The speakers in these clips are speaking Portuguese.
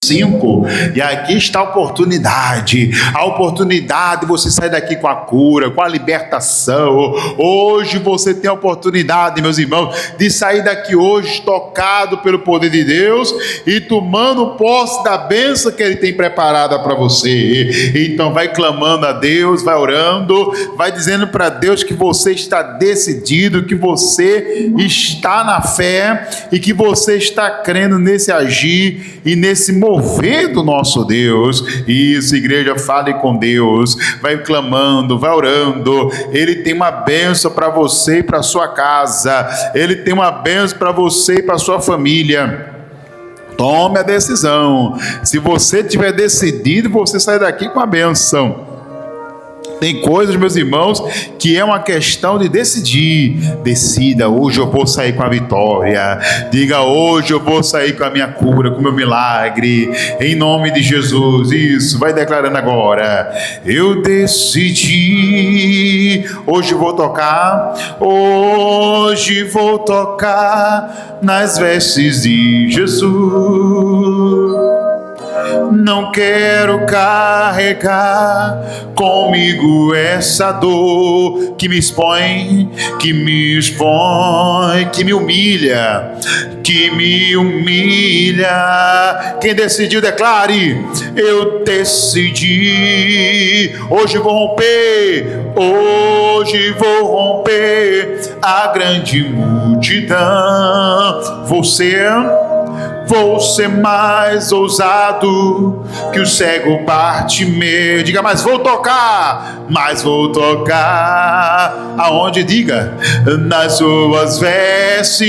5. E aqui está a oportunidade de você sair daqui com a cura, com a libertação. Hoje você tem a oportunidade, meus irmãos, de sair daqui hoje tocado pelo poder de Deus e tomando posse da bênção que Ele tem preparada para você. Então vai clamando a Deus, vai orando, vai dizendo para Deus que você está decidido, que você está na fé e que você está crendo nesse agir e nesse mover do nosso Deus. Isso, igreja, fale com Deus, vai clamando, vai orando. Ele tem uma bênção para você e para sua casa, Ele tem uma bênção para você e para sua família. Tome a decisão. Se você tiver decidido, você sai daqui com a bênção. Tem coisas, meus irmãos, que é uma questão de decidir. Decida, hoje eu vou sair com a vitória. Diga, hoje eu vou sair com a minha cura, com o meu milagre, em nome de Jesus. Isso, vai declarando agora. Eu decidi, hoje vou tocar nas vestes de Jesus. Não quero carregar comigo essa dor que me expõe, que me humilha, Quem decidiu, declare: eu decidi, hoje vou romper a grande multidão. Vou ser mais ousado que o cego Bartimeu. Diga, mas vou tocar. Aonde? Diga, nas suas vestes.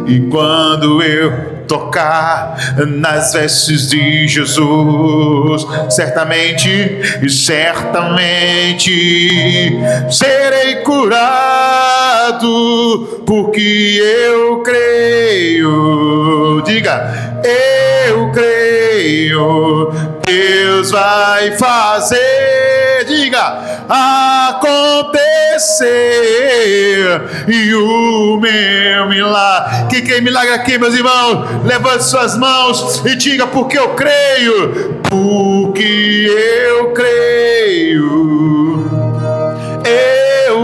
E quando eu tocar nas vestes de Jesus, certamente serei curado, porque eu creio. Diga, eu creio, Deus vai fazer, diga, acontecer, e o meu milagre. Que é milagre aqui, meus irmãos? Levante suas mãos e diga, porque eu creio, eu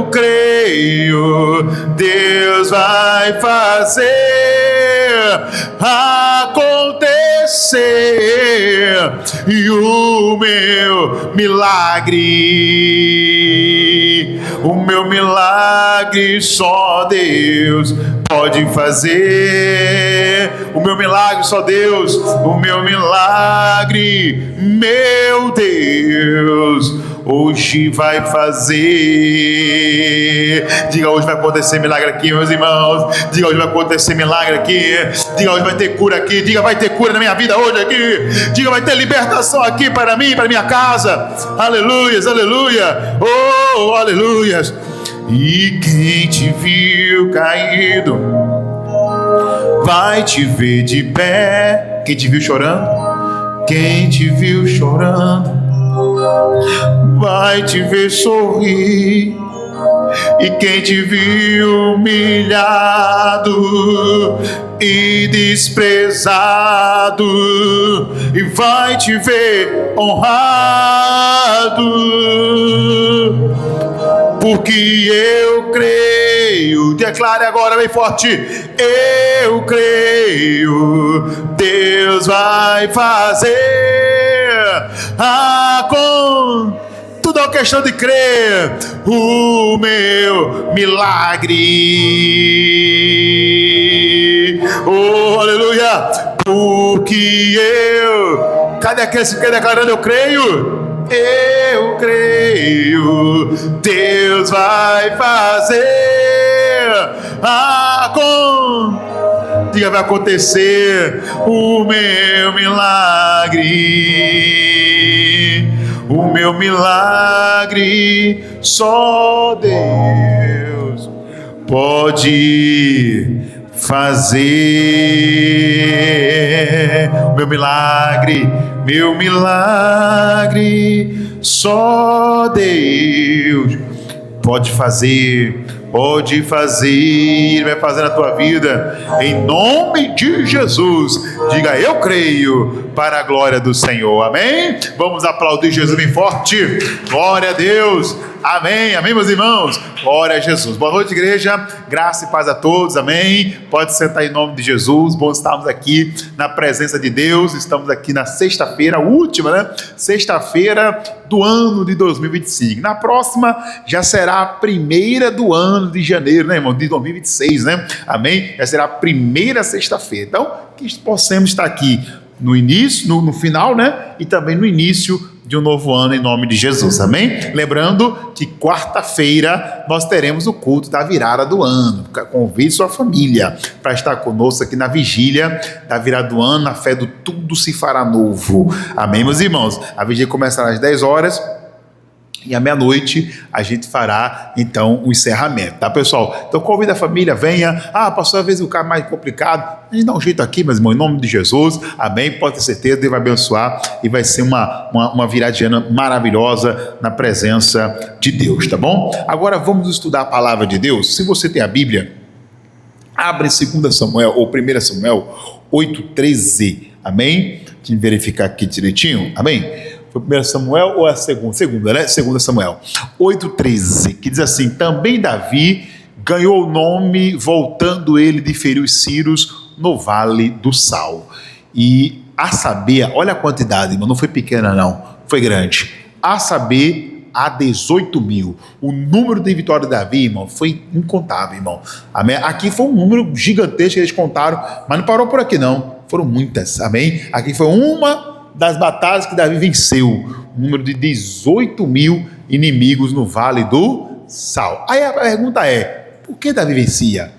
creio, Deus vai fazer acontecer, e o meu milagre só Deus pode fazer. O meu milagre só Deus, meu Deus, hoje vai fazer. Diga, hoje vai acontecer milagre aqui, meus irmãos. Diga, hoje vai acontecer milagre aqui. Diga, hoje vai ter cura aqui. Diga, vai ter cura na minha vida hoje aqui. Diga, vai ter libertação aqui para mim, para minha casa. Aleluias, aleluia. Oh, aleluias. E quem te viu caído vai te ver de pé. Quem te viu chorando vai te ver sorrir. E quem te viu humilhado e desprezado, e vai te ver honrado, porque eu creio. Declare agora bem forte: eu creio, Deus vai fazer tudo é uma questão de crer. O meu milagre, oh aleluia, porque eu. Cadê aquele que quer declarando eu creio? Eu creio, Deus vai fazer diga, vai acontecer o meu milagre, só Deus pode fazer. O meu milagre, só Deus pode fazer. Ele vai fazer na tua vida, em nome de Jesus. Diga, eu creio, para a glória do Senhor. Amém? Vamos aplaudir Jesus bem forte. Glória a Deus. Amém, amém, meus irmãos. Glória a Jesus. Boa noite, igreja. Graça e paz a todos. Amém. Pode sentar em nome de Jesus. Bom estarmos aqui na presença de Deus. Estamos aqui na sexta-feira, última, né? Sexta-feira do ano de 2025. Na próxima já será a primeira do ano de janeiro, né, irmão? De 2026, né? Amém. Já será a primeira sexta-feira. Então, que possamos estar aqui no início, no final, né? E também no início de um novo ano em nome de Jesus, amém? Lembrando que quarta-feira nós teremos o culto da virada do ano. Convide sua família para estar conosco aqui na vigília da virada do ano, na fé do tudo se fará novo. Amém, meus irmãos? A vigília começará às 10 horas. E à meia-noite a gente fará, então, o encerramento, tá, pessoal? Então, convida a família, venha. Pastor, às vezes o cara é mais complicado. A gente dá um jeito aqui, meus irmãos, em nome de Jesus. Amém? Pode ter certeza, Deus vai abençoar. E vai ser uma virada de ano maravilhosa na presença de Deus, tá bom? Agora, vamos estudar a palavra de Deus. Se você tem a Bíblia, abre 2 Samuel, ou 1 Samuel 8:13. Amém? Deixa eu verificar aqui direitinho. Amém? Foi 1 Samuel ou a segunda? Segunda, né? 2 Samuel 8:13, que diz assim: também Davi ganhou o nome voltando ele de ferir os sírios no Vale do Sal. E a saber, olha a quantidade, irmão, não foi pequena não, foi grande. A saber, a 18 mil. O número de vitórias de Davi, irmão, foi incontável, irmão. Amém? Aqui foi um número gigantesco que eles contaram, mas não parou por aqui não, foram muitas, amém? Aqui foi uma das batalhas que Davi venceu, um número de 18 mil inimigos no Vale do Sal. Aí a pergunta é, por que Davi vencia?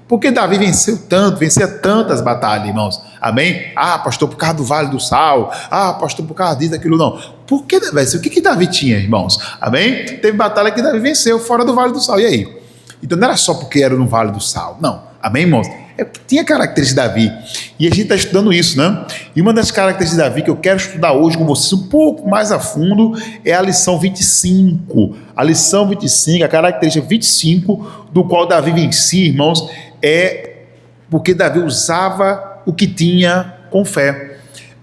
Por que Davi vencia tantas batalhas, irmãos? Amém? Pastor, por causa do Vale do Sal. Pastor, por causa disso, daquilo, não. Por que Davi venceu? O que Davi tinha, irmãos? Amém? Teve batalha que Davi venceu fora do Vale do Sal, e aí? Então não era só porque era no Vale do Sal, não. Amém, irmãos? Tinha características de Davi, e a gente está estudando isso, né? E uma das características de Davi que eu quero estudar hoje com vocês um pouco mais a fundo é a lição 25. A lição 25, a característica 25 do qual Davi vencia, irmãos, é porque Davi usava o que tinha com fé.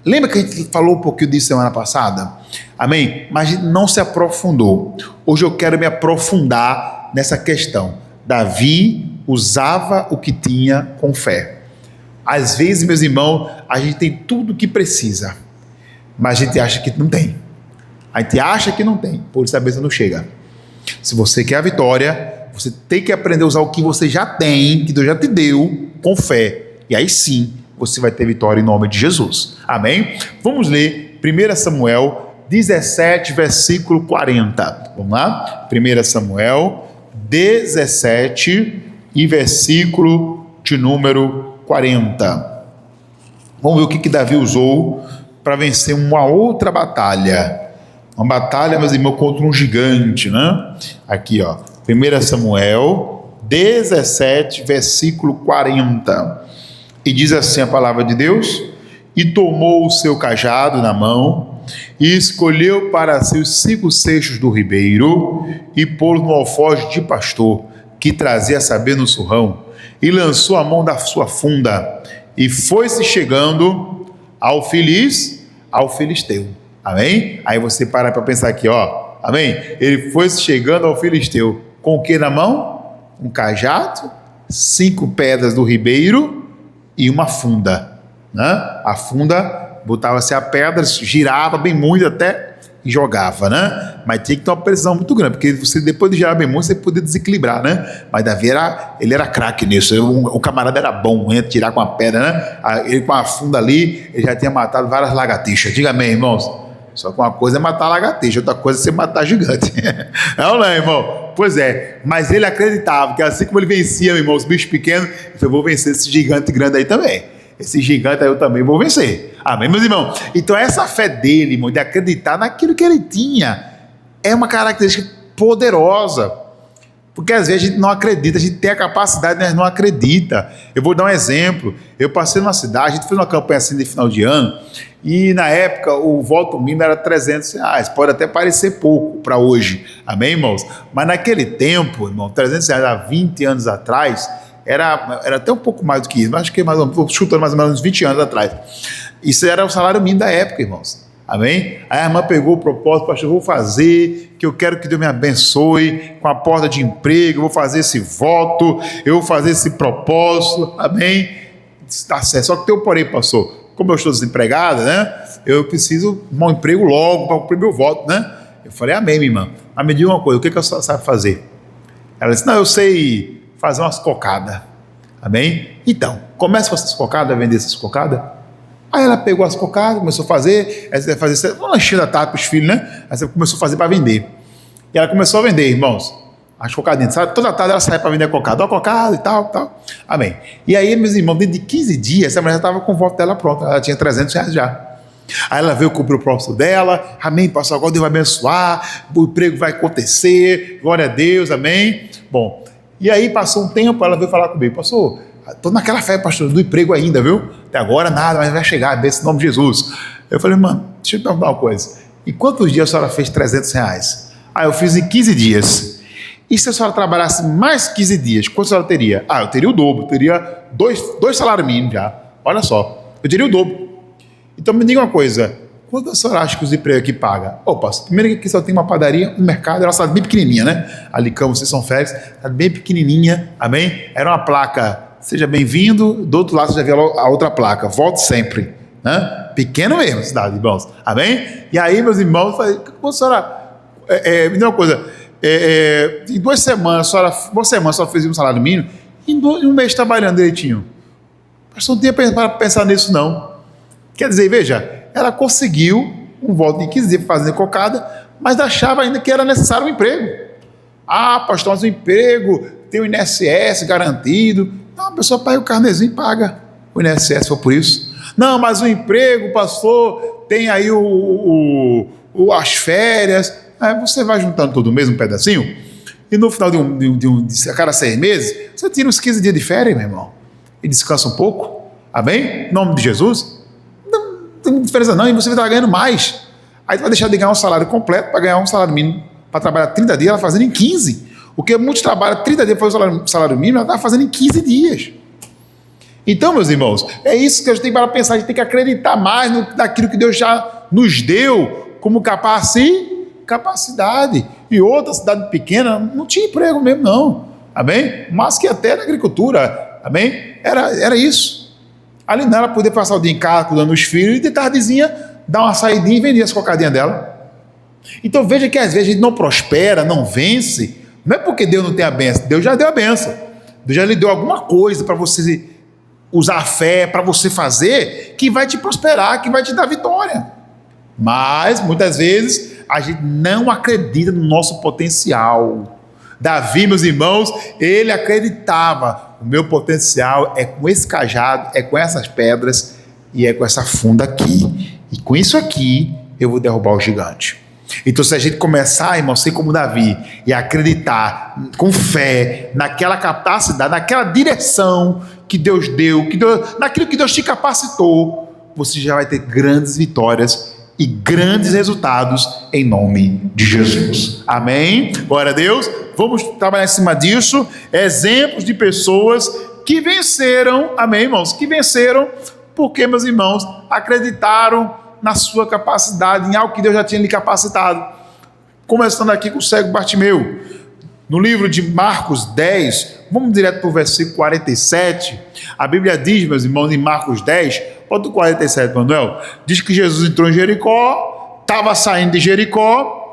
Lembra que a gente falou um pouquinho disso semana passada? Amém? Mas a gente não se aprofundou. Hoje eu quero me aprofundar nessa questão. Davi usava o que tinha com fé. Às vezes, meus irmãos, a gente tem tudo o que precisa, mas a gente acha que não tem. A gente acha que não tem, por isso a bênção não chega. Se você quer a vitória, você tem que aprender a usar o que você já tem, que Deus já te deu, com fé. E aí sim, você vai ter vitória em nome de Jesus. Amém? Vamos ler 1 Samuel 17, versículo 40. Vamos lá? 1 Samuel 17 e versículo de número 40. Vamos ver o que Davi usou para vencer uma outra batalha. Uma batalha, meus irmãos, contra um gigante, né? Aqui, ó. 1 Samuel 17, versículo 40. E diz assim a palavra de Deus: e tomou o seu cajado na mão, e escolheu para si os 5 seixos do ribeiro, e pô-lo no alforje de pastor, que trazia a saber no surrão, e lançou a mão da sua funda, e foi-se chegando ao filisteu. Amém? Aí você para pensar aqui, ó. Amém? Ele foi-se chegando ao filisteu, com o que na mão? Um cajado, 5 pedras do ribeiro e uma funda, né? A funda, botava-se a pedra, girava bem muito até e jogava, né? Mas tinha que ter uma precisão muito grande, porque você, depois de girar bem muito, você podia desequilibrar, né? Mas Davi ele era craque nisso. O camarada era bom, ia tirar com a pedra, né? Ele com a funda ali, ele já tinha matado várias lagartixas. Diga amém, irmãos. Só que uma coisa é matar lagartixa, outra coisa é você matar gigante. Não, irmão? Pois é, mas ele acreditava que assim como ele vencia, meu irmão, os bichos pequenos, eu vou vencer esse gigante grande aí também. Esse gigante aí eu também vou vencer. Amém, meus irmãos? Então essa fé dele, irmão, de acreditar naquilo que ele tinha, é uma característica poderosa. Porque às vezes a gente não acredita, a gente tem a capacidade, mas não acredita. Eu vou dar um exemplo. Eu passei numa cidade, a gente fez uma campanha assim de final de ano, e na época o voto mínimo era R$300. Pode até parecer pouco para hoje. Amém, irmãos? Mas naquele tempo, irmão, R$300 há 20 anos atrás, era até um pouco mais do que isso, mas acho que estou chutando mais ou menos uns 20 anos atrás. Isso era o salário mínimo da época, irmãos. Amém? Aí a irmã pegou o propósito, pastor, eu vou fazer, que eu quero que Deus me abençoe com a porta de emprego, eu vou fazer esse voto, eu vou fazer esse propósito, amém? Está certo, só que tem um porém, pastor, como eu estou desempregada, né? Eu preciso de um emprego logo para cumprir meu voto, né? Eu falei, amém, minha irmã. Mas me diga uma coisa, o que a senhora sabe fazer? Ela disse, não, eu sei fazer umas cocadas, amém? Então, comece com essas cocadas, a vender essas cocadas. Aí ela pegou as cocadas, começou a fazer, aí você deve fazer uma lanchinha da tarde para os filhos, né? Aí você começou a fazer para vender. E ela começou a vender, irmãos, as cocadinhas, sabe? Toda tarde ela saía para vender cocada, uma cocada e tal, tal. Amém. E aí, meus irmãos, dentro de 15 dias, essa mulher já estava com o voto dela pronto, ela tinha R$300 já. Aí ela veio cobrir o propósito dela, amém, pastor, agora Deus vai abençoar, o emprego vai acontecer, glória a Deus, amém. Bom, e aí passou um tempo, ela veio falar comigo, pastor, estou naquela fé, pastor, do emprego ainda, viu? Até agora nada, mas vai chegar, nesse nome de Jesus. Eu falei, mano, deixa eu te perguntar uma coisa. E quantos dias a senhora fez R$300? Eu fiz em 15 dias. E se a senhora trabalhasse mais 15 dias, quanto a senhora teria? Eu teria o dobro, eu teria dois salários mínimos já. Olha só, eu teria o dobro. Então me diga uma coisa, quanto a senhora acha que os empregos aqui pagam? Primeiro que aqui só tem uma padaria, um mercado, ela está bem pequenininha, né? Ali, Campos, vocês são férias, está bem pequenininha, amém? Era uma placa, seja bem-vindo, do outro lado você já viu a outra placa, volte sempre, né? Pequeno mesmo, cidade, irmãos, amém? E aí, meus irmãos, eu falei, quanto a senhora, me diga uma coisa, em 2 semanas, uma semana só fez um salário mínimo, em um mês trabalhando direitinho. Mas não tinha para pensar nisso, não. Quer dizer, veja, ela conseguiu um voto de 15 dias fazendo cocada, mas achava ainda que era necessário um emprego. Pastor, mas o emprego tem o INSS garantido. Não, a pessoa paga o carnezinho e paga o INSS, foi por isso. Não, mas o emprego, pastor, tem aí as férias. Aí você vai juntando tudo o mesmo pedacinho, e no final de cada 6 meses, você tira uns 15 dias de férias, meu irmão, e descansa um pouco. Amém? Em nome de Jesus. Não tem diferença não, e você vai estar ganhando mais. Aí você vai deixar de ganhar um salário completo para ganhar um salário mínimo, para trabalhar 30 dias, ela fazendo em 15. Porque muitos trabalham 30 dias para fazer o salário mínimo, ela está fazendo em 15 dias. Então, meus irmãos, é isso que a gente tem para pensar, a gente tem que acreditar mais naquilo que Deus já nos deu como capacidade. E outra cidade pequena não tinha emprego mesmo, não. Amém? Mas que até na agricultura, amém? Era isso. Ali não, ela podia passar o dia em casa cuidando dos filhos e de tardezinha dar uma saidinha e vender as cocadinhas dela. Então veja que às vezes a gente não prospera, não vence, não é porque Deus não tem a benção, Deus já deu a benção. Deus já lhe deu alguma coisa para você usar a fé, para você fazer, que vai te prosperar, que vai te dar vitória. Mas muitas vezes a gente não acredita no nosso potencial. Davi, meus irmãos, ele acreditava, o meu potencial é com esse cajado, é com essas pedras e é com essa funda aqui. E com isso aqui eu vou derrubar o gigante. Então se a gente começar, irmão, ser como Davi e acreditar com fé naquela capacidade, naquela direção que Deus deu, naquilo que Deus te capacitou, você já vai ter grandes vitórias e grandes resultados em nome de Jesus. Amém? Glória a Deus. Vamos trabalhar em cima disso. Exemplos de pessoas que venceram, amém, irmãos? Que venceram porque, meus irmãos, acreditaram na sua capacidade, em algo que Deus já tinha lhe capacitado. Começando aqui com o cego Bartimeu. No livro de Marcos 10, vamos direto para o versículo 47. A Bíblia diz, meus irmãos, em Marcos 10, bota o 47, Manuel, diz que Jesus entrou em Jericó, estava saindo de Jericó,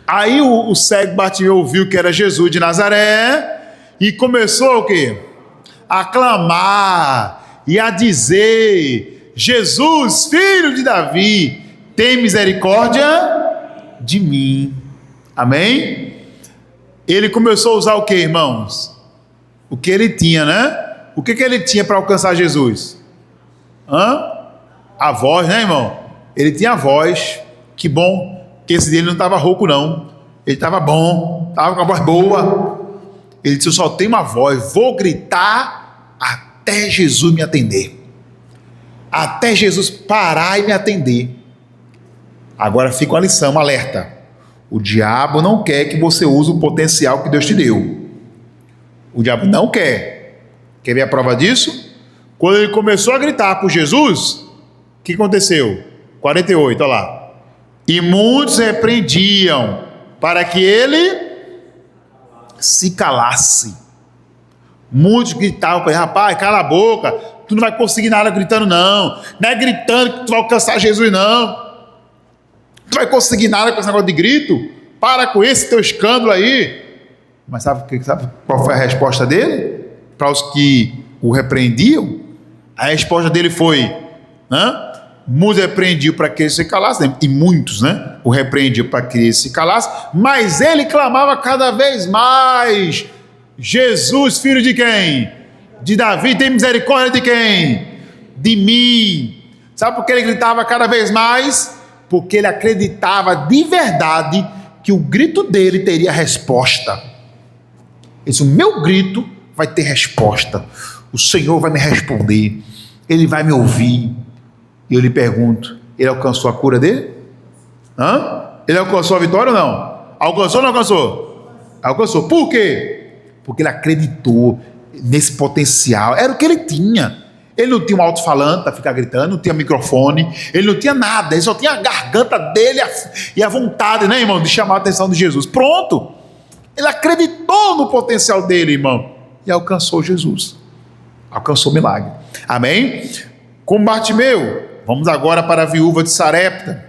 aí o cego Bartimeu ouviu que era Jesus de Nazaré, e começou o quê? A clamar e a dizer: Jesus, filho de Davi, tem misericórdia de mim. Amém? Ele começou a usar o que, irmãos? O que ele tinha, né? O que ele tinha para alcançar Jesus? A voz, né, irmão? Ele tinha a voz. Que bom que esse dele não estava rouco, não. Ele estava bom, estava com a voz boa. Ele disse: eu só tenho uma voz, vou gritar até Jesus me atender, até Jesus parar e me atender. Agora fica uma lição, um alerta: o diabo não quer que você use o potencial que Deus te deu. O diabo não quer. Quer ver a prova disso? Quando ele começou a gritar por Jesus, o que aconteceu? 48, olha lá. E muitos repreendiam para que ele se calasse. Muitos gritavam para ele: rapaz, cala a boca, tu não vai conseguir nada gritando não. Não é gritando que tu vai alcançar Jesus não. Tu vai conseguir nada com esse negócio de grito. Para com esse teu escândalo aí. Mas sabe qual foi a resposta dele? Para os que o repreendiam? A resposta dele foi: muitos repreendiam para que ele se calasse, né? E muitos, o repreendiam para que ele se calasse, mas ele clamava cada vez mais: Jesus, filho de quem? De Davi, tem misericórdia de quem? De mim. Sabe por que ele gritava cada vez mais? Porque ele acreditava de verdade que o grito dele teria resposta. Esse o meu grito vai ter resposta. O Senhor vai me responder. Ele vai me ouvir. E eu lhe pergunto: ele alcançou a cura dele? Ele alcançou a vitória ou não? Alcançou ou não alcançou? Alcançou. Por quê? Porque ele acreditou nesse potencial. Era o que ele tinha. Ele não tinha um alto-falante para ficar gritando, não tinha microfone, ele não tinha nada, ele só tinha a garganta dele e a vontade, irmão, de chamar a atenção de Jesus. Pronto. Ele acreditou no potencial dele, irmão, e alcançou Jesus. Alcançou o milagre. Amém? Com Bartimeu, vamos agora para a viúva de Sarepta.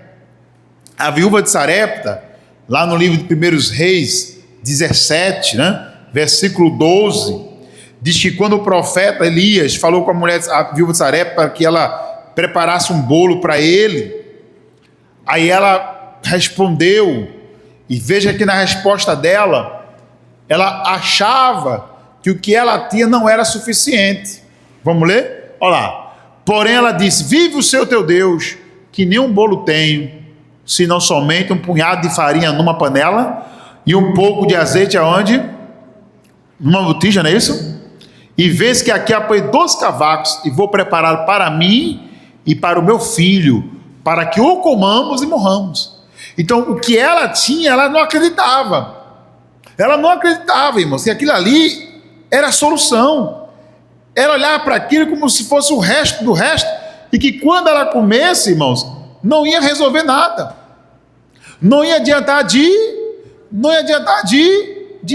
A viúva de Sarepta, lá no livro de 1 Reis 17, versículo 12, diz que quando o profeta Elias falou com a viúva de Sarepta para que ela preparasse um bolo para ele, aí ela respondeu, e veja que na resposta dela, ela achava que o que ela tinha não era suficiente. Vamos ler? Olha lá. Porém ela disse: vive o seu teu Deus, que nenhum bolo tenho, senão somente um punhado de farinha numa panela e um pouco de azeite aonde? Numa botija, não é isso? E vês que aqui apanhei 2 cavacos e vou prepará-lo para mim e para o meu filho, para que o comamos e morramos. Então o que ela tinha, ela não acreditava. Ela não acreditava, irmãos, que aquilo ali era a solução. Ela olhava para aquilo como se fosse o resto do resto, e que quando ela comesse, irmãos, não ia resolver nada. Não ia adiantar de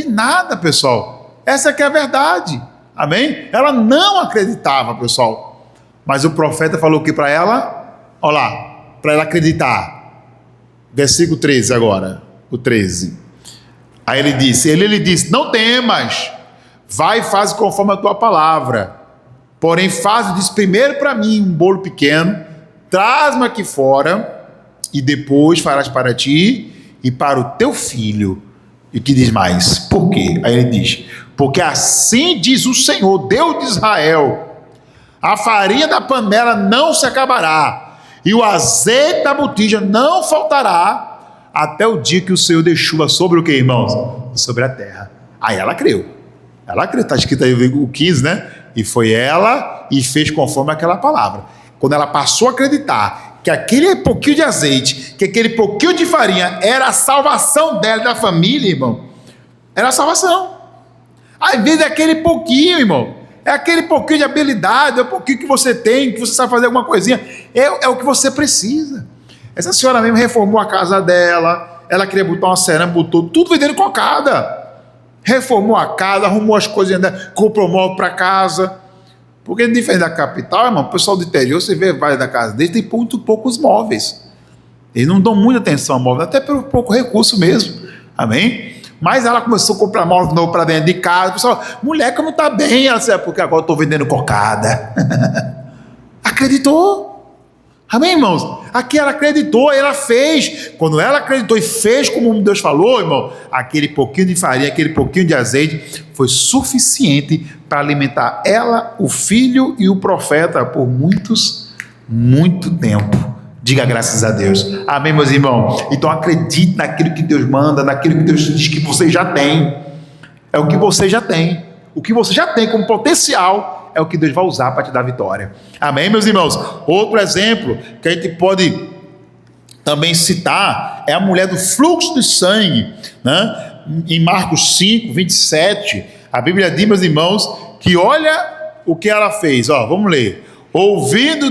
nada, pessoal. Essa que é a verdade. Amém? Ela não acreditava, pessoal. Mas o profeta falou o que para ela? Olha lá, para ela acreditar. Versículo 13 agora, o 13. Aí ele lhe disse: não temas, vai e faz conforme a tua palavra. Porém diz primeiro para mim um bolo pequeno, traz-me aqui fora, e depois farás para ti e para o teu filho. E que diz mais? Por quê? Aí ele diz: porque assim diz o Senhor, Deus de Israel, a farinha da panela não se acabará, e o azeite da botija não faltará, até o dia que o Senhor dê chuva sobre o que, irmãos? Sobre a terra. Aí ela creu. Ela creu, está escrito aí o 15, E foi ela e fez conforme aquela palavra. Quando ela passou a acreditar que aquele pouquinho de azeite, que aquele pouquinho de farinha era a salvação dela e da família, irmão, era a salvação. Às vezes é aquele pouquinho, irmão, é aquele pouquinho de habilidade, é o pouquinho que você tem, que você sabe fazer alguma coisinha, é o que você precisa. Essa senhora mesmo reformou a casa dela, ela queria botar uma cerâmica, botou tudo vendendo cocada. Reformou a casa, arrumou as coisinhas dela, comprou móvel para casa. Porque diferente da capital, irmão, o pessoal do interior, você vê várias da casa deles, tem muito poucos móveis. Eles não dão muita atenção ao móvel, até pelo pouco recurso mesmo. Amém? Mas ela começou a comprar móvel novo para dentro de casa. O pessoal, mulher, como está bem? Ela disse: porque agora eu estou vendendo cocada. Acreditou. Amém, irmãos? Aqui ela acreditou, ela fez. Quando ela acreditou e fez como Deus falou, irmão, aquele pouquinho de farinha, aquele pouquinho de azeite foi suficiente para alimentar ela, o filho e o profeta por muito tempo. Diga graças a Deus. Amém, meus irmãos? Então acredite naquilo que Deus manda, naquilo que Deus diz que você já tem. É o que você já tem. O que você já tem como potencial é o que Deus vai usar para te dar vitória. Amém, meus irmãos? Outro exemplo que a gente pode também citar é a mulher do fluxo de sangue, Em Marcos 5, 27, A Bíblia diz, meus irmãos, que olha o que ela fez. Vamos ler. Ouvindo,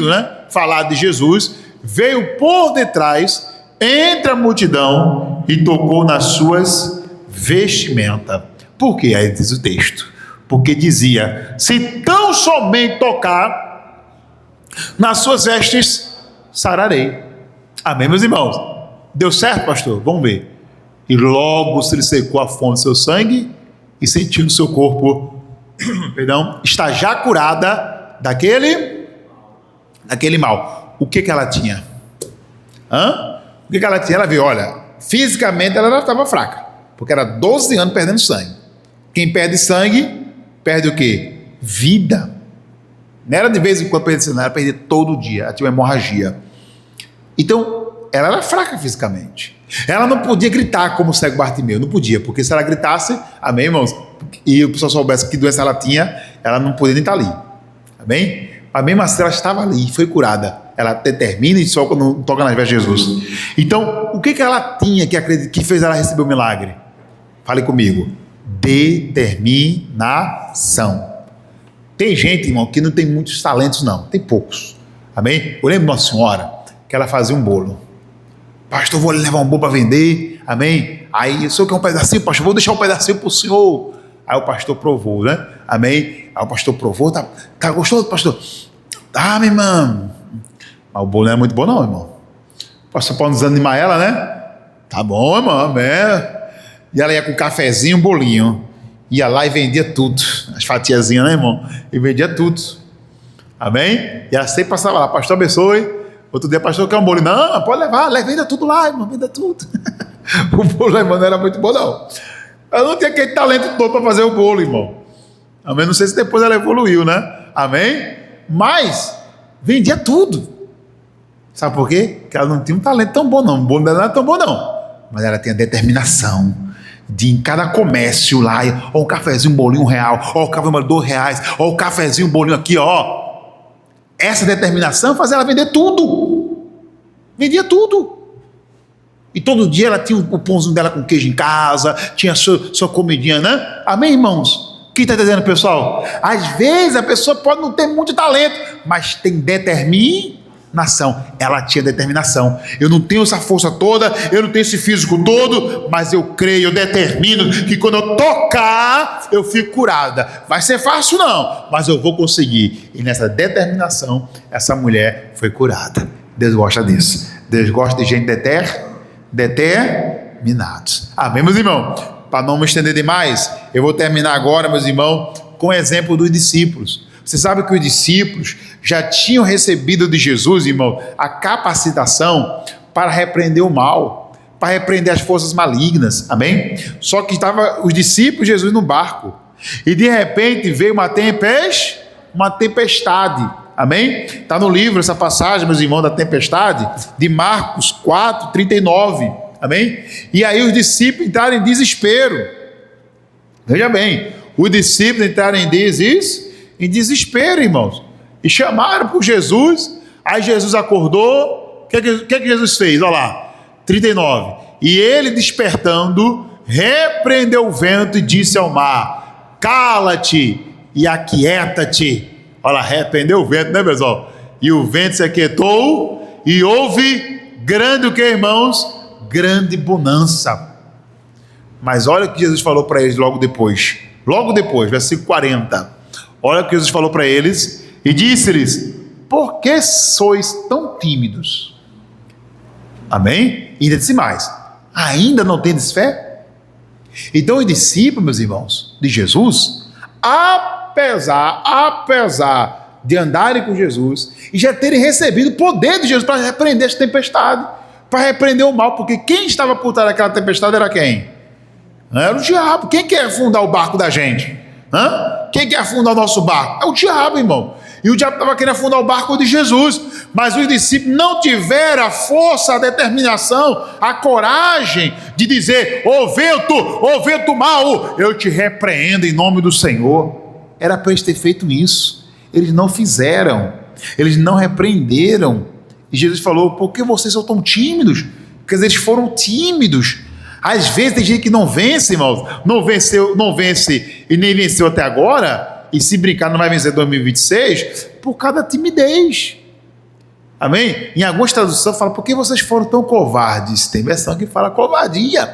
né, falar de Jesus, veio por detrás, entre a multidão, e tocou nas suas vestimentas. Por quê? Aí diz o texto. Porque dizia, se tão somente tocar nas suas vestes, sararei. Amém, meus irmãos? Deu certo, pastor? Vamos ver. E logo se lhe secou a fonte do seu sangue, e sentiu no seu corpo, está já curada daquele mal. O que ela tinha? O que ela tinha? Ela viu, olha, fisicamente ela estava fraca, porque era 12 anos perdendo sangue. Quem perde sangue, perde o quê? Vida. Não era de vez em quando perder sangue, ela perdia todo dia, ela tinha uma hemorragia. Então, ela era fraca fisicamente. Ela não podia gritar como o cego Bartimeu, não podia, porque se ela gritasse, amém, irmãos, e o pessoal soubesse que doença ela tinha, ela não podia nem estar ali, amém? Mas mesmo assim ela estava ali, foi curada. Ela determina e só quando toca nas vestes de Jesus. Então, o que ela tinha que fez ela receber o milagre? Fale comigo. Determinação. Tem gente, irmão, que não tem muitos talentos, não, tem poucos, amém? Eu lembro de uma senhora que ela fazia um bolo. Pastor, vou levar um bolo para vender, amém? Aí, o senhor quer um pedacinho, pastor? Vou deixar um pedacinho para o senhor. Aí o pastor provou, né? Amém? Aí o pastor provou, tá gostoso, pastor? Tá, minha irmã. Mas o bolo não é muito bom não, irmão. O pastor pode desanimar ela, né? Tá bom, irmão, amém. E ela ia com um cafezinho, um bolinho. Ia lá e vendia tudo. As fatiazinhas, né, irmão? E vendia tudo. Amém? E ela sempre passava lá, pastor abençoe. Outro dia, pastor, quer um bolo? Não, pode levar, venda tudo lá, irmão, venda tudo. O bolo, irmão, não era muito bom, não. Ela não tinha aquele talento todo para fazer o bolo, irmão. Amém? Não sei se depois ela evoluiu, né? Amém? Mas vendia tudo. Sabe por quê? Porque ela não tinha um talento tão bom, não. O bolo dela não era tão bom, não. Mas ela tinha determinação de em cada comércio lá, ó, um cafezinho, um bolinho, R$1, ó, o café, R$2, ó, o cafezinho, um bolinho aqui, ó. Essa determinação fazia ela vender tudo. Vendia tudo. E todo dia ela tinha o pãozinho dela com queijo em casa, tinha sua comidinha, né? Amém, irmãos? O que está dizendo, pessoal? Às vezes a pessoa pode não ter muito talento, mas tem determinação. Ela tinha determinação. Eu não tenho essa força toda, eu não tenho esse físico todo, mas eu creio, eu determino que quando eu tocar, eu fico curada. Vai ser fácil não, mas eu vou conseguir. E nessa determinação, essa mulher foi curada. Deus gosta disso. Deus gosta de gente determinados. Amém, meus irmãos? Para não me estender demais, eu vou terminar agora, meus irmãos, com o exemplo dos discípulos. Você sabe que os discípulos já tinham recebido de Jesus, irmão, a capacitação para repreender o mal, para repreender as forças malignas, amém? Só que estavam os discípulos de Jesus no barco, e de repente veio uma tempestade, amém? Está no livro essa passagem, meus irmãos, da tempestade, de Marcos 4:39, amém? E aí os discípulos entraram em desespero. Veja bem, os discípulos entraram em desespero, irmãos, e chamaram por Jesus. Aí Jesus acordou. O que Jesus fez? Olha lá, 39. E ele, despertando, repreendeu o vento e disse ao mar: cala-te e aquieta-te. Olha lá, repreendeu o vento, né, pessoal? E o vento se aquietou e houve grande, o que, irmãos? Grande bonança. Mas olha o que Jesus falou para eles logo depois, versículo 40. Olha o que Jesus falou para eles e disse-lhes: por que sois tão tímidos? Amém? E ainda disse mais: ainda não tendes fé? Então os discípulos, meus irmãos, de Jesus, apesar de andarem com Jesus e já terem recebido o poder de Jesus para repreender essa tempestade, para repreender o mal, porque quem estava por trás daquela tempestade era quem? Era o diabo. Quem quer afundar o barco da gente? Quem quer afundar o nosso barco? É o diabo, irmão. E o diabo estava querendo afundar o barco de Jesus, mas os discípulos não tiveram a força, a determinação, a coragem de dizer: ô vento mau, eu te repreendo em nome do Senhor. Era para eles terem feito isso. Eles não fizeram, eles não repreenderam. E Jesus falou: por que vocês são tão tímidos? Quer dizer, eles foram tímidos. Às vezes tem gente que não vence, irmãos, não vence e nem venceu até agora, e se brincar não vai vencer 2026, por causa da timidez. Amém? Em algumas traduções fala, por que vocês foram tão covardes? Tem versão que fala covardia.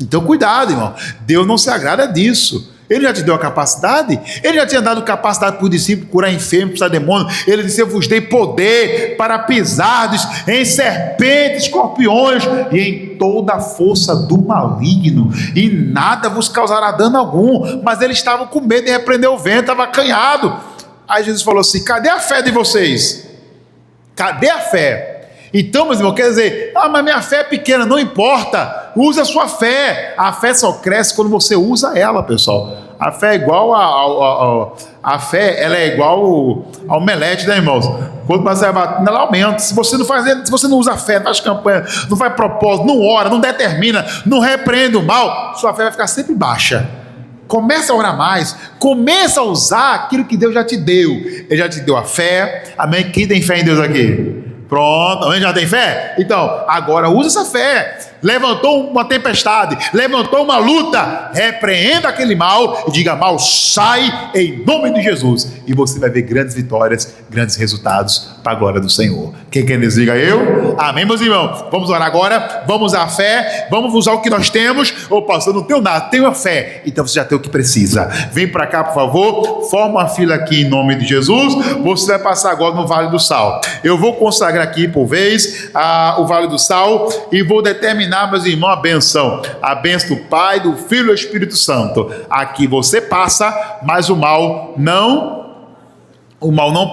Então cuidado, irmão, Deus não se agrada disso. Ele já te deu a capacidade, ele já tinha dado capacidade para o discípulo curar enfermos, expulsar demônios. Ele disse, eu vos dei poder para pisardes em serpentes, escorpiões e em toda a força do maligno, e nada vos causará dano algum. Mas eles estavam com medo de repreender o vento, estava acanhado. Aí Jesus falou assim, cadê a fé de vocês? Cadê a fé? Então, meus irmãos, quer dizer, mas minha fé é pequena, não importa, usa a sua fé. A fé só cresce quando você usa ela, pessoal. A fé é igual a fé, ela é igual ao omelete, né, irmãos? Quando você vai bater, ela aumenta. Se você não usa a fé, não faz campanha, não faz propósito, não ora, não determina, não repreende o mal, sua fé vai ficar sempre baixa. Começa a orar mais, começa a usar aquilo que Deus já te deu. Ele já te deu a fé, amém? Quem tem fé em Deus aqui? Pronto, amém? Já tem fé? Então, agora usa essa fé. Levantou uma tempestade, levantou uma luta, repreenda aquele mal e diga, mal, sai em nome de Jesus. E você vai ver grandes vitórias, grandes resultados para a glória do Senhor. Quem quer dizer, diga eu? Amém, meus irmãos? Vamos orar agora, vamos usar a fé, vamos usar o que nós temos. Ô pastor, não tenho nada, tenho a fé. Então você já tem o que precisa. Vem para cá, por favor, forma uma fila aqui em nome de Jesus. Você vai passar agora no Vale do Sal. Eu vou consagrar aqui por vez o Vale do Sal e vou determinar, meus irmãos, a bênção do Pai, do Filho e do Espírito Santo. Aqui você passa, mas o mal não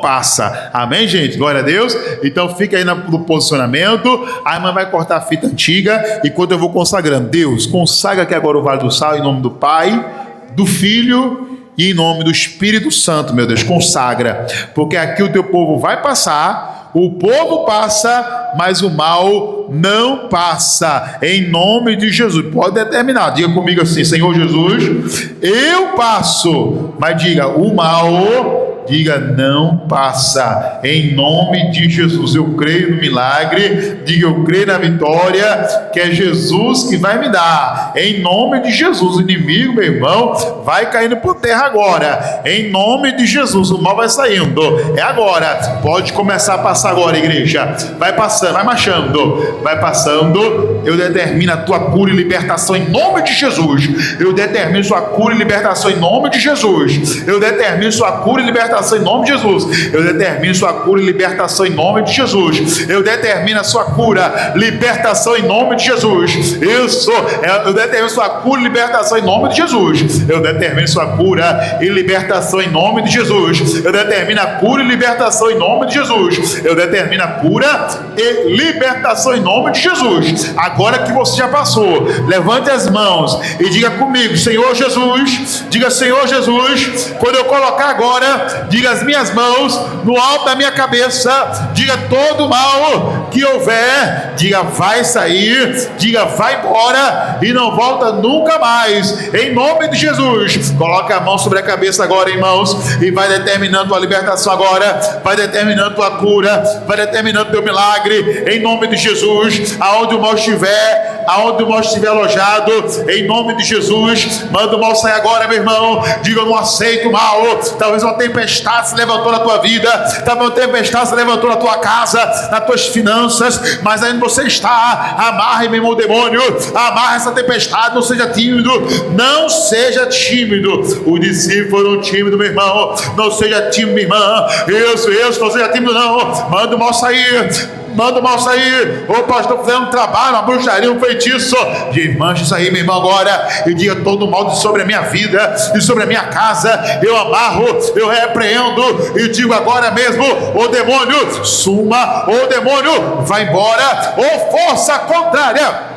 passa. Amém, gente? Glória a Deus. Então fica aí no posicionamento. A irmã vai cortar a fita antiga enquanto eu vou consagrando. Deus, consagra aqui agora o Vale do Sal em nome do Pai, do Filho e em nome do Espírito Santo, meu Deus. Consagra, porque aqui o teu povo vai passar. O povo passa, mas o mal não passa. Em nome de Jesus. Pode determinar. Diga comigo assim, Senhor Jesus, eu passo. Mas diga, o mal, diga, não passa. Em nome de Jesus. Eu creio no milagre. Diga, eu creio na vitória, que é Jesus que vai me dar. Em nome de Jesus. O inimigo, meu irmão, vai caindo por terra agora. Em nome de Jesus. O mal vai saindo. É agora. Pode começar a passar agora, igreja. Vai passando, vai marchando. Vai passando. Eu determino a tua cura e libertação em nome de Jesus. Eu determino sua cura e libertação em nome de Jesus. Eu determino sua cura e libertação em nome de Jesus. Eu determino sua cura e libertação em nome de Jesus. Eu determino a sua cura, libertação em nome de Jesus. Eu determino sua cura e libertação em nome de Jesus. Eu determino sua cura e libertação em nome de Jesus. Eu determino a cura e libertação em nome de Jesus. Eu determino a cura e libertação em nome de Jesus. Agora que você já passou, levante as mãos e diga comigo, Senhor Jesus. Diga, Senhor Jesus, quando eu colocar agora, diga as minhas mãos no alto da minha cabeça, diga todo mal que houver, diga vai sair, diga vai embora e não volta nunca mais, em nome de Jesus. Coloque a mão sobre a cabeça agora, irmãos, e vai determinando a libertação agora, vai determinando tua cura, vai determinando teu milagre, em nome de Jesus. Aonde o mal estiver, aonde o mal estiver alojado, em nome de Jesus, manda o mal sair agora, meu irmão. Diga, eu não aceito o mal. Talvez uma tempestade se levantou na tua vida, talvez uma tempestade se levantou na tua casa, nas tuas finanças, mas ainda você está. Amarre, meu irmão, o demônio, amarra essa tempestade. Não seja tímido, não seja tímido. Os discípulos foram tímidos, meu irmão. Não seja tímido, minha irmã. Isso, não seja tímido, não. Manda o mal sair. Manda o mal sair. Ô pastor, fazendo um trabalho, uma bruxaria, um feitiço. Desmanche isso aí, meu irmão, agora. E diga todo o mal sobre a minha vida e sobre a minha casa. Eu amarro, eu repreendo e digo agora mesmo: ô demônio, suma, ô demônio, vai embora, ô força contrária.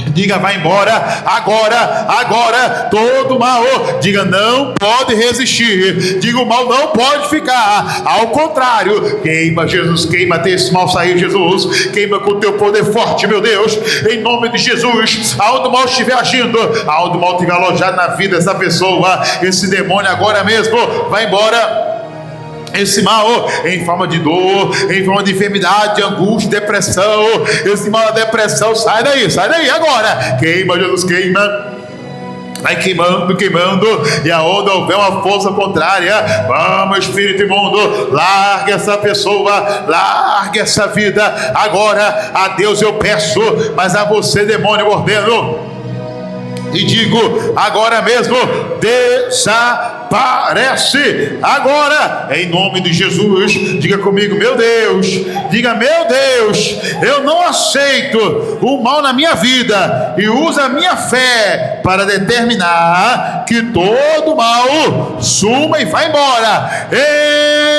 Diga, vai embora, agora, todo mal. Diga, não pode resistir. Diga, o mal não pode ficar. Ao contrário, queima, Jesus, queima até esse mal sair, Jesus. Queima com o teu poder forte, meu Deus, em nome de Jesus. Aonde o mal estiver agindo, aonde o mal estiver alojado na vida dessa pessoa, esse demônio agora mesmo, vai embora. esse mal em forma de dor, em forma de enfermidade, de angústia, depressão, esse mal da depressão, sai daí agora, queima, Jesus, queima. Vai queimando, e aonde houver uma força contrária, vamos, espírito imundo, larga essa pessoa, larga essa vida. Agora a Deus eu peço, mas a você, demônio, eu ordeno e digo agora mesmo: desaparece agora, em nome de Jesus. Diga comigo: meu Deus. Diga: meu Deus, eu não aceito o mal na minha vida, e usa a minha fé para determinar que todo mal suma e vá embora,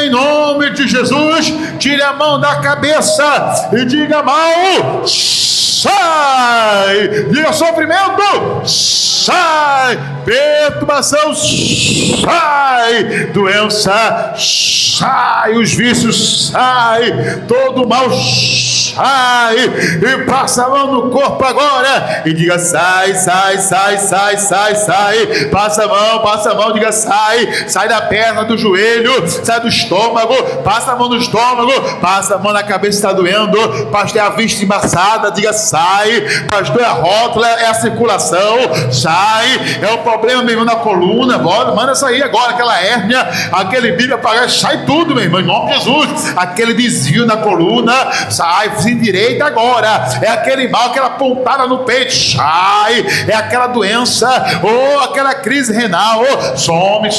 em nome de Jesus. Tire a mão da cabeça e diga: mal, sai. Diga: sofrimento, sai. Perturbação, sai. Doença, sai. Os vícios, sai. Todo mal, sai. E passa a mão no corpo agora e diga: sai. Passa a mão, diga: sai da perna, do joelho, sai do estômago, passa a mão no estômago, passa a mão na cabeça, está doendo, pastor, é a vista embaçada, diga: sai. Pastor, é a rótula, é a circulação, sai. É o problema, meu irmão, na coluna, bora, manda sair agora, aquela hérnia, aquele bico apagar, sai tudo, meu irmão, em nome de Jesus. Aquele desvio na coluna, sai, se endireita agora. É aquele mal, aquela pontada no peito, sai. É aquela doença, ou aquela crise renal, some,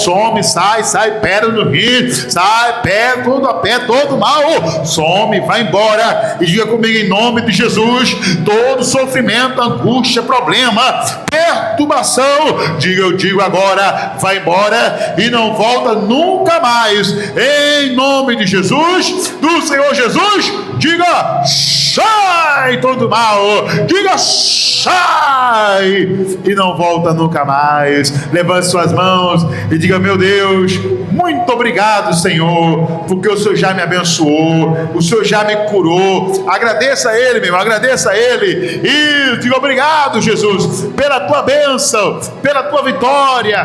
sai, pedra no rim, sai, pedra, tudo a pé, todo mal, some, vai embora. E diga comigo, em nome de Jesus, todo sofrimento, angústia, problema, perturbação, eu digo agora, vai embora e não volta nunca mais, em nome de Jesus, do Senhor Jesus. Diga: sai todo mal, diga: sai, e não volta nunca mais. Levante suas mãos e diga: meu Deus, muito obrigado, Senhor, porque o Senhor já me abençoou, o Senhor já me curou. Agradeça a Ele, meu irmão, agradeça a Ele, e diga: obrigado, Jesus, pela tua bênção, pela tua vitória.